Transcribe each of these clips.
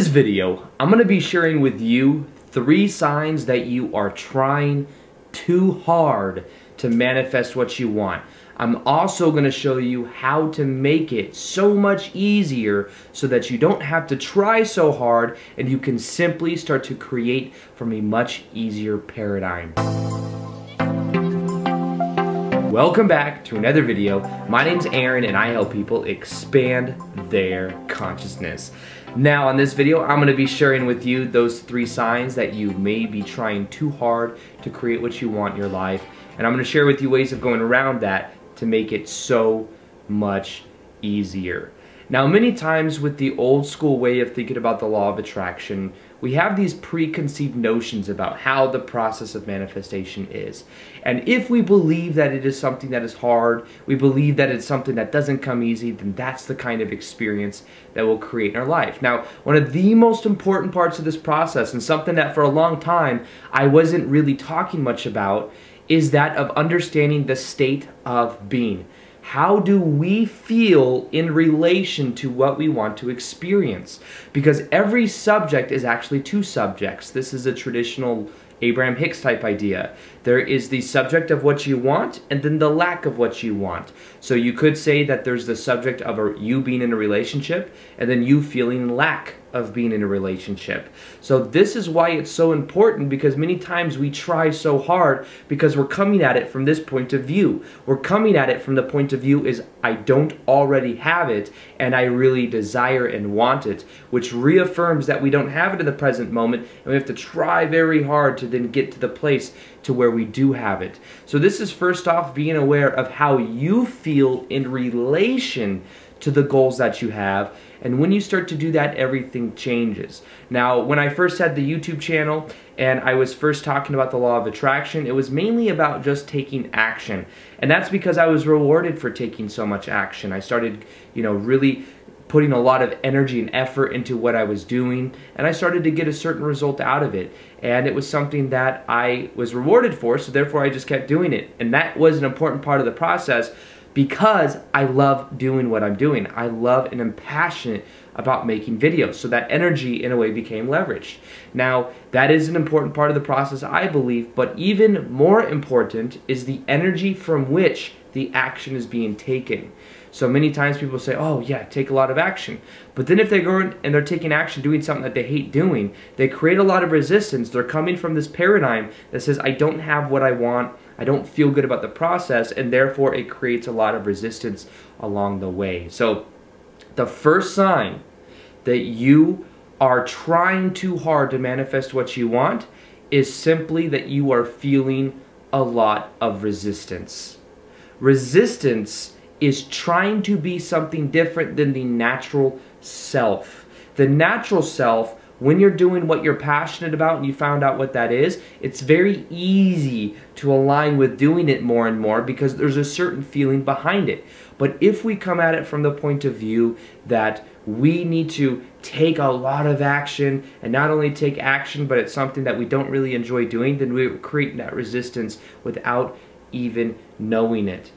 this video, I'm going to be sharing with you 3 signs that you are trying too hard to manifest what you want. I'm also going to show you how to make it so much easier so that you don't have to try so hard and you can simply start to create from a much easier paradigm. Welcome back to another video. My name's Aaron and I help people expand their consciousness. Now, on this video, I'm going to be sharing with you those 3 signs that you may be trying too hard to create what you want in your life. And I'm going to share with you ways of going around that to make it so much easier. Now, many times with the old school way of thinking about the law of attraction, we have these preconceived notions about how the process of manifestation is. And if we believe that it is something that is hard, we believe that it's something that doesn't come easy, then that's the kind of experience that we'll create in our life. Now, one of the most important parts of this process, and something that for a long time I wasn't really talking much about, is that of understanding the state of being. How do we feel in relation to what we want to experience? Because every subject is actually 2 subjects. This is a traditional Abraham Hicks type idea. There is the subject of what you want and then the lack of what you want. So you could say that there's the subject of you being in a relationship and then you feeling lack of being in a relationship. So this is why it's so important, because many times we try so hard because we're coming at it from this point of view. We're coming at it from the point of view is I don't already have it and I really desire and want it, which reaffirms that we don't have it in the present moment and we have to try very hard to then get to the place to where we do have it. So this is first off being aware of how you feel in relation to the goals that you have. And when you start to do that, everything changes. Now, when I first had the YouTube channel and I was first talking about the law of attraction, it was mainly about just taking action. And that's because I was rewarded for taking so much action. I started, really putting a lot of energy and effort into what I was doing, and I started to get a certain result out of it. And it was something that I was rewarded for, so therefore I just kept doing it. And that was an important part of the process, because I love doing what I'm doing. I love and am passionate about making videos. So that energy, in a way, became leveraged. Now, that is an important part of the process, I believe, but even more important is the energy from which the action is being taken. So many times people say, oh yeah, take a lot of action. But then if they go and they're taking action doing something that they hate doing, they create a lot of resistance. They're coming from this paradigm that says, I don't have what I want, I don't feel good about the process, and therefore it creates a lot of resistance along the way. So the first sign that you are trying too hard to manifest what you want is simply that you are feeling a lot of resistance. Resistance is trying to be something different than the natural self. The natural self, when you're doing what you're passionate about and you found out what that is, it's very easy to align with doing it more and more because there's a certain feeling behind it. But if we come at it from the point of view that we need to take a lot of action, and not only take action, but it's something that we don't really enjoy doing, then we create that resistance without even knowing it.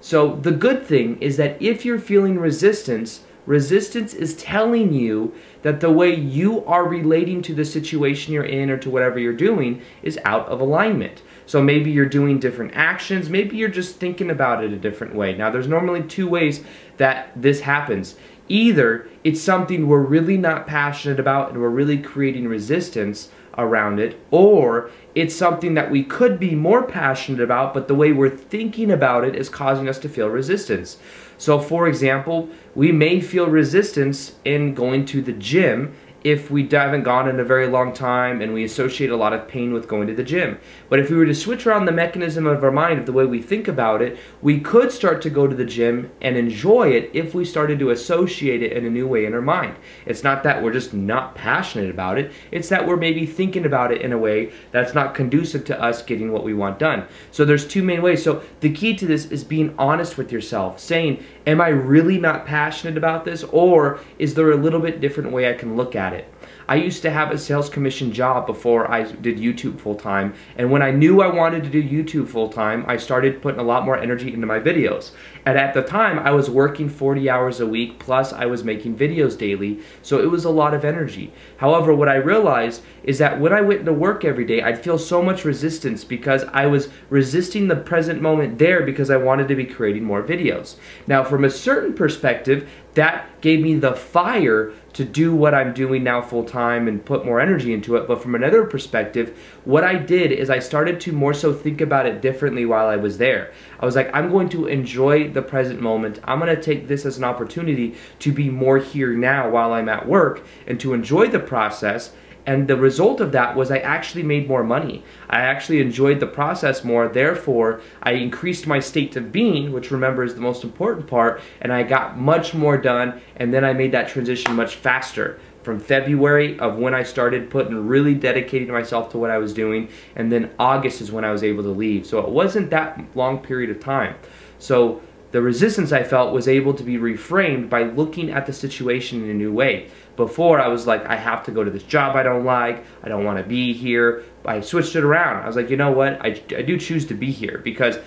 So the good thing is that if you're feeling resistance, resistance is telling you that the way you are relating to the situation you're in or to whatever you're doing is out of alignment. So maybe you're doing different actions, maybe you're just thinking about it a different way. Now, there's normally 2 ways that this happens. Either it's something we're really not passionate about and we're really creating resistance around it, or it's something that we could be more passionate about, but the way we're thinking about it is causing us to feel resistance. So for example, we may feel resistance in going to the gym if we haven't gone in a very long time and we associate a lot of pain with going to the gym. But if we were to switch around the mechanism of our mind, of the way we think about it, we could start to go to the gym and enjoy it if we started to associate it in a new way in our mind. It's not that we're just not passionate about it, it's that we're maybe thinking about it in a way that's not conducive to us getting what we want done. So there's 2 main ways. So the key to this is being honest with yourself, saying, am I really not passionate about this, or is there a little bit different way I can look at it? it. I used to have a sales commission job before I did YouTube full-time, and when I knew I wanted to do YouTube full-time, I started putting a lot more energy into my videos. And at the time, I was working 40 hours a week, plus I was making videos daily, so it was a lot of energy. However, what I realized is that when I went into work every day, I'd feel so much resistance because I was resisting the present moment there because I wanted to be creating more videos. Now, from a certain perspective, that gave me the fire to do what I'm doing now full time and put more energy into it. But from another perspective, what I did is I started to more so think about it differently while I was there. I was like, I'm going to enjoy the present moment. I'm going to take this as an opportunity to be more here now while I'm at work and to enjoy the process. And the result of that was I actually made more money. I actually enjoyed the process more, therefore I increased my state of being, which remember is the most important part, and I got much more done, and then I made that transition much faster. From February of when I started really dedicating myself to what I was doing, and then August is when I was able to leave. So it wasn't that long period of time. So the resistance I felt was able to be reframed by looking at the situation in a new way. Before, I was like, I have to go to this job I don't like, I don't want to be here. I switched it around. I was like, you know what, I do choose to be here, because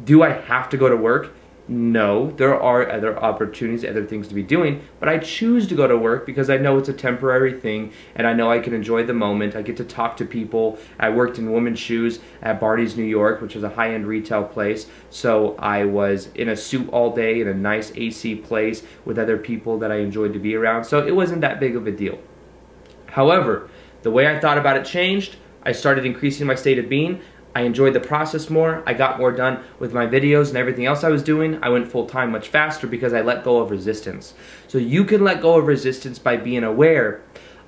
do I have to go to work? No, there are other opportunities, other things to be doing, but I choose to go to work because I know it's a temporary thing and I know I can enjoy the moment. I get to talk to people. I worked in women's shoes at Barney's, New York, which is a high-end retail place, so I was in a suit all day in a nice AC place with other people that I enjoyed to be around, so it wasn't that big of a deal. However, the way I thought about it changed. I started increasing my state of being. I enjoyed the process more. I got more done with my videos and everything else I was doing. I went full-time much faster because I let go of resistance. So you can let go of resistance by being aware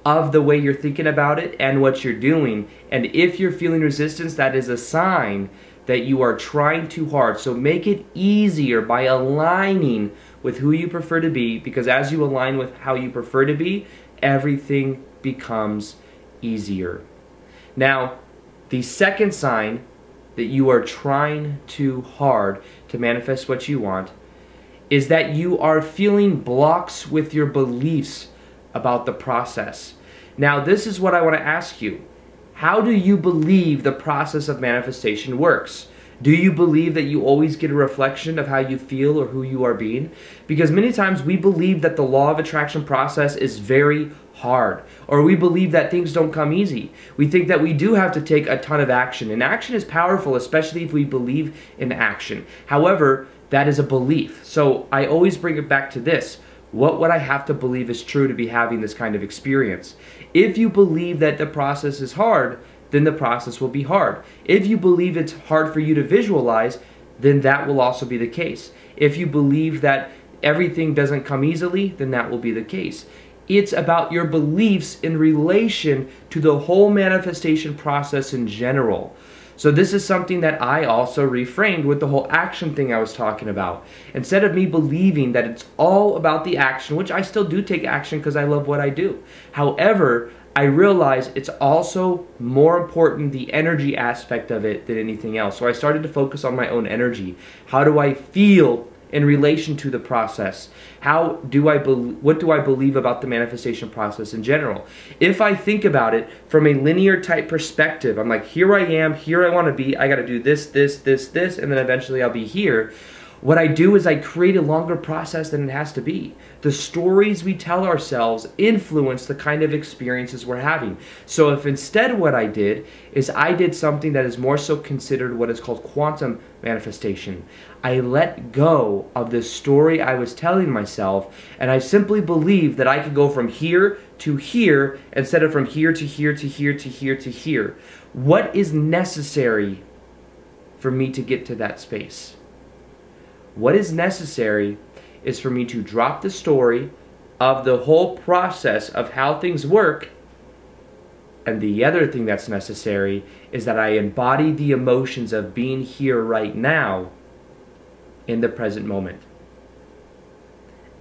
of the way you're thinking about it and what you're doing. And if you're feeling resistance, that is a sign that you are trying too hard. So make it easier by aligning with who you prefer to be, because as you align with how you prefer to be, everything becomes easier. Now, the second sign that you are trying too hard to manifest what you want is that you are feeling blocks with your beliefs about the process. Now, this is what I want to ask you. How do you believe the process of manifestation works? Do you believe that you always get a reflection of how you feel or who you are being? Because many times we believe that the law of attraction process is very hard, or we believe that things don't come easy. We think that we do have to take a ton of action, and action is powerful, especially if we believe in action. However, that is a belief. So I always bring it back to this. What would I have to believe is true to be having this kind of experience? If you believe that the process is hard, then the process will be hard. If you believe it's hard for you to visualize, then that will also be the case. If you believe that everything doesn't come easily, then that will be the case. It's about your beliefs in relation to the whole manifestation process in general. So this is something that I also reframed with the whole action thing I was talking about. Instead of me believing that it's all about the action, which I still do take action because I love what I do. However, I realize it's also more important the energy aspect of it than anything else. So I started to focus on my own energy. How do I feel in relation to the process? What do I believe about the manifestation process in general? If I think about it from a linear type perspective, I'm like, here I am, here I want to be, I got to do this, this, this, this, and then eventually I'll be here. What I do is I create a longer process than it has to be. The stories we tell ourselves influence the kind of experiences we're having. So if instead what I did is I did something that is more so considered what is called quantum manifestation. I let go of the story I was telling myself, and I simply believed that I could go from here to here instead of from here to here to here to here to here. What is necessary for me to get to that space? What is necessary is for me to drop the story of the whole process of how things work, and the other thing that's necessary is that I embody the emotions of being here right now in the present moment.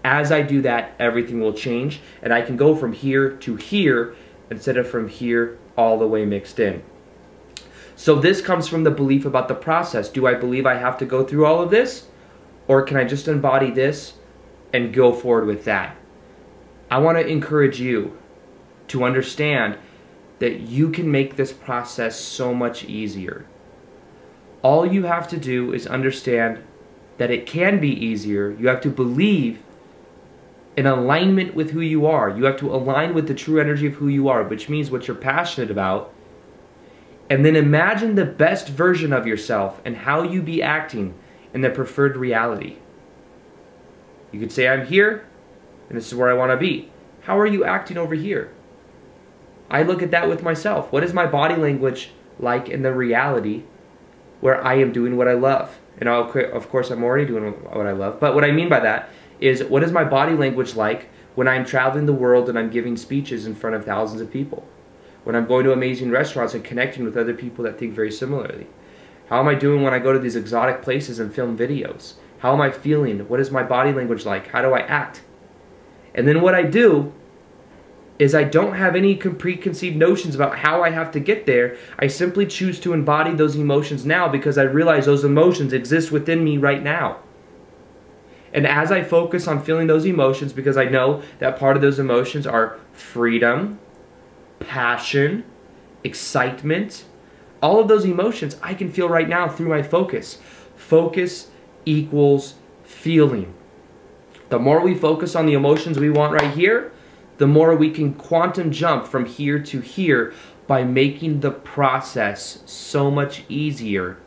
As I do that, everything will change, and I can go from here to here instead of from here all the way mixed in. So this comes from the belief about the process. Do I believe I have to go through all of this? Or can I just embody this and go forward with that? I want to encourage you to understand that you can make this process so much easier. All you have to do is understand that it can be easier. You have to believe in alignment with who you are. You have to align with the true energy of who you are, which means what you're passionate about. And then imagine the best version of yourself and how you be acting in the preferred reality. You could say, I'm here, and this is where I want to be. How are you acting over here? I look at that with myself. What is my body language like in the reality where I am doing what I love? And of course, I'm already doing what I love. But what I mean by that is, what is my body language like when I'm traveling the world and I'm giving speeches in front of thousands of people? When I'm going to amazing restaurants and connecting with other people that think very similarly? How am I doing when I go to these exotic places and film videos? How am I feeling? What is my body language like? How do I act? And then what I do is I don't have any preconceived notions about how I have to get there. I simply choose to embody those emotions now because I realize those emotions exist within me right now. And as I focus on feeling those emotions, because I know that part of those emotions are freedom, passion, excitement, all of those emotions I can feel right now through my focus. Focus equals feeling. The more we focus on the emotions we want right here, the more we can quantum jump from here to here by making the process so much easier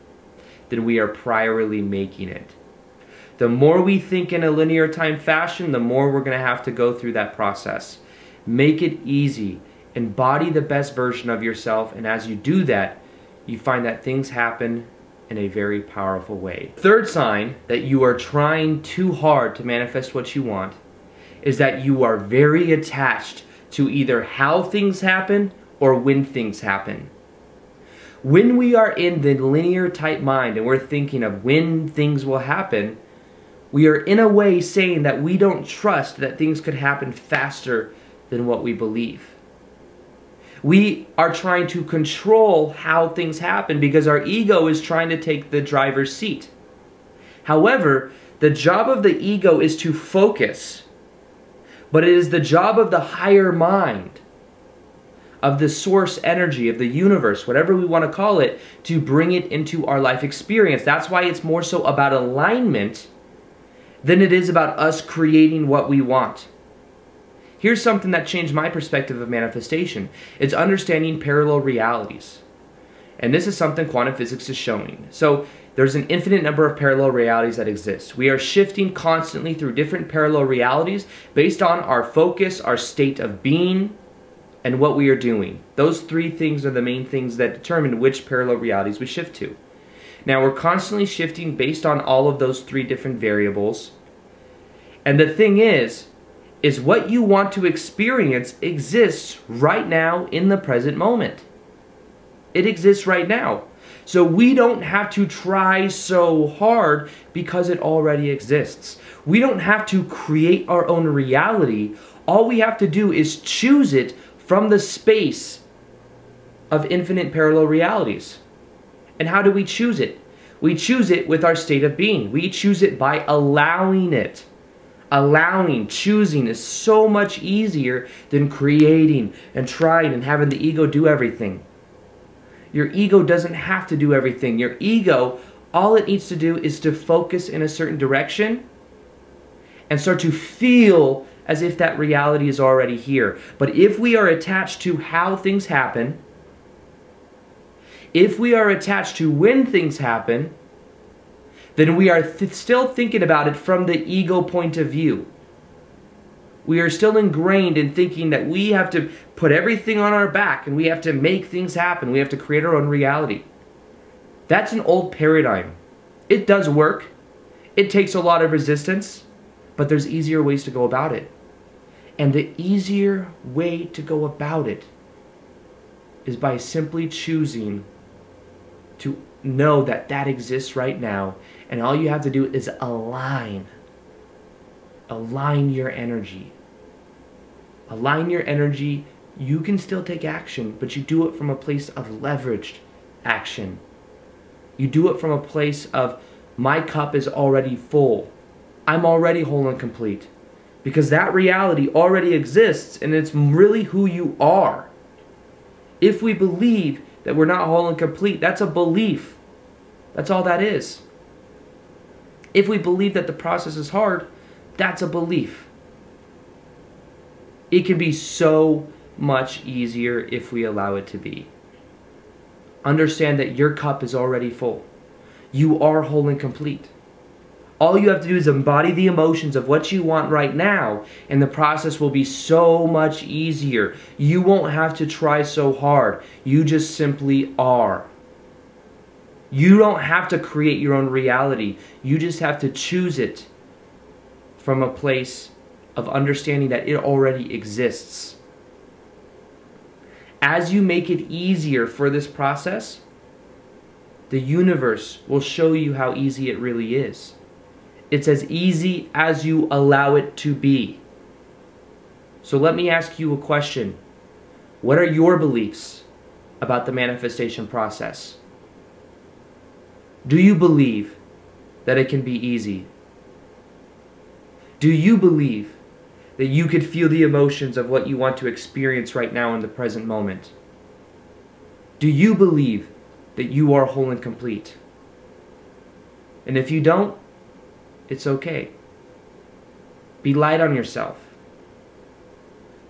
than we are priorly making it. The more we think in a linear time fashion, the more we're going to have to go through that process. Make it easy. Embody the best version of yourself, and as you do that, you find that things happen in a very powerful way. Third sign that you are trying too hard to manifest what you want is that you are very attached to either how things happen or when things happen. When we are in the linear type mind and we're thinking of when things will happen, we are in a way saying that we don't trust that things could happen faster than what we believe. We are trying to control how things happen because our ego is trying to take the driver's seat. However, the job of the ego is to focus, but it is the job of the higher mind, of the source energy, of the universe, whatever we want to call it, to bring it into our life experience. That's why it's more so about alignment than it is about us creating what we want. Here's something that changed my perspective of manifestation. It's understanding parallel realities. And this is something quantum physics is showing. So there's an infinite number of parallel realities that exist. We are shifting constantly through different parallel realities based on our focus, our state of being, and what we are doing. Those three things are the main things that determine which parallel realities we shift to. Now, we're constantly shifting based on all of those three different variables. And the thing is what you want to experience exists right now in the present moment. It exists right now. So we don't have to try so hard because it already exists. We don't have to create our own reality. All we have to do is choose it from the space of infinite parallel realities. And how do we choose it? We choose it with our state of being. We choose it by allowing it. Allowing, choosing is so much easier than creating and trying and having the ego do everything. Your ego doesn't have to do everything. Your ego, all it needs to do is to focus in a certain direction and start to feel as if that reality is already here. But if we are attached to how things happen, if we are attached to when things happen, then we are still thinking about it from the ego point of view. We are still ingrained in thinking that we have to put everything on our back and we have to make things happen. We have to create our own reality. That's an old paradigm. It does work. It takes a lot of resistance, but there's easier ways to go about it. And the easier way to go about it is by simply choosing to know that that exists right now, and all you have to do is align your energy. Align your energy. You can still take action, but you do it from a place of leveraged action. You do it from a place of, my cup is already full. I'm already whole and complete. Because that reality already exists, and it's really who you are. If we believe that we're not whole and complete, that's a belief. That's all that is. If we believe that the process is hard, that's a belief. It can be so much easier if we allow it to be. Understand that your cup is already full. You are whole and complete. All you have to do is embody the emotions of what you want right now, and the process will be so much easier. You won't have to try so hard. You just simply are. You don't have to create your own reality. You just have to choose it from a place of understanding that it already exists. As you make it easier for this process, the universe will show you how easy it really is. It's as easy as you allow it to be. So let me ask you a question. What are your beliefs about the manifestation process? Do you believe that it can be easy? Do you believe that you could feel the emotions of what you want to experience right now in the present moment? Do you believe that you are whole and complete? And if you don't, it's okay. Be light on yourself.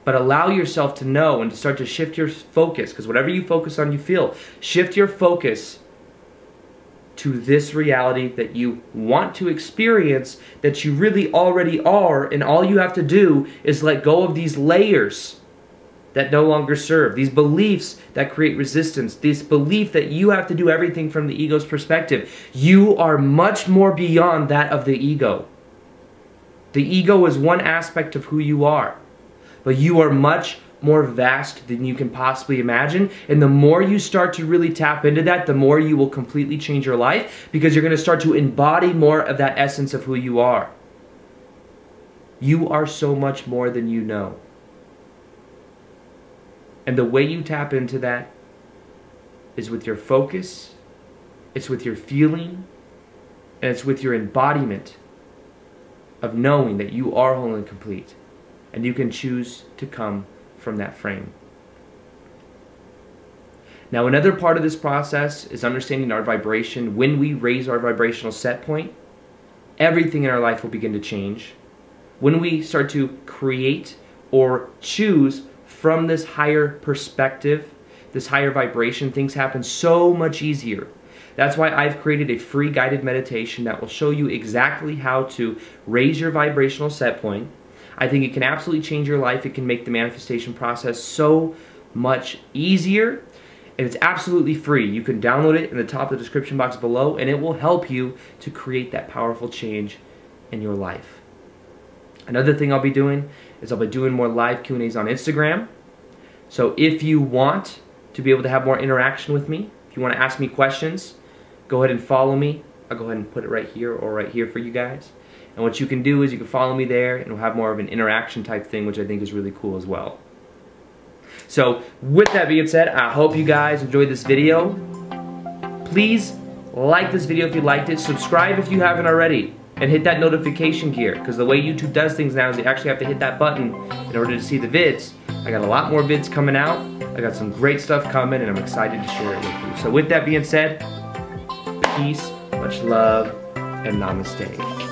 But allow yourself to know and to start to shift your focus, because whatever you focus on, you feel. Shift your focus to this reality that you want to experience, that you really already are, and all you have to do is let go of these layers that no longer serve, these beliefs that create resistance, this belief that you have to do everything from the ego's perspective. You are much more beyond that of the ego. The ego is one aspect of who you are, but you are much more vast than you can possibly imagine. And the more you start to really tap into that, the more you will completely change your life, because you're going to start to embody more of that essence of who you are. You are so much more than you know. And the way you tap into that is with your focus, it's with your feeling, and it's with your embodiment of knowing that you are whole and complete. And you can choose to come from that frame. Now, another part of this process is understanding our vibration. When we raise our vibrational set point, everything in our life will begin to change. When we start to create or choose from this higher perspective, this higher vibration, things happen so much easier. That's why I've created a free guided meditation that will show you exactly how to raise your vibrational set point. I think it can absolutely change your life. It can make the manifestation process so much easier. And it's absolutely free. You can download it in the top of the description box below, and it will help you to create that powerful change in your life. Another thing I'll be doing is I'll be doing more live Q&As on Instagram. So if you want to be able to have more interaction with me, if you want to ask me questions, go ahead and follow me. I'll go ahead and put it right here or right here for you guys. And what you can do is you can follow me there, and we'll have more of an interaction type thing, which I think is really cool as well. So with that being said, I hope you guys enjoyed this video. Please like this video if you liked it. Subscribe if you haven't already. And hit that notification gear, because the way YouTube does things now is you actually have to hit that button in order to see the vids. I got a lot more vids coming out. I got some great stuff coming, and I'm excited to share it with you. So with that being said, peace, much love, and namaste.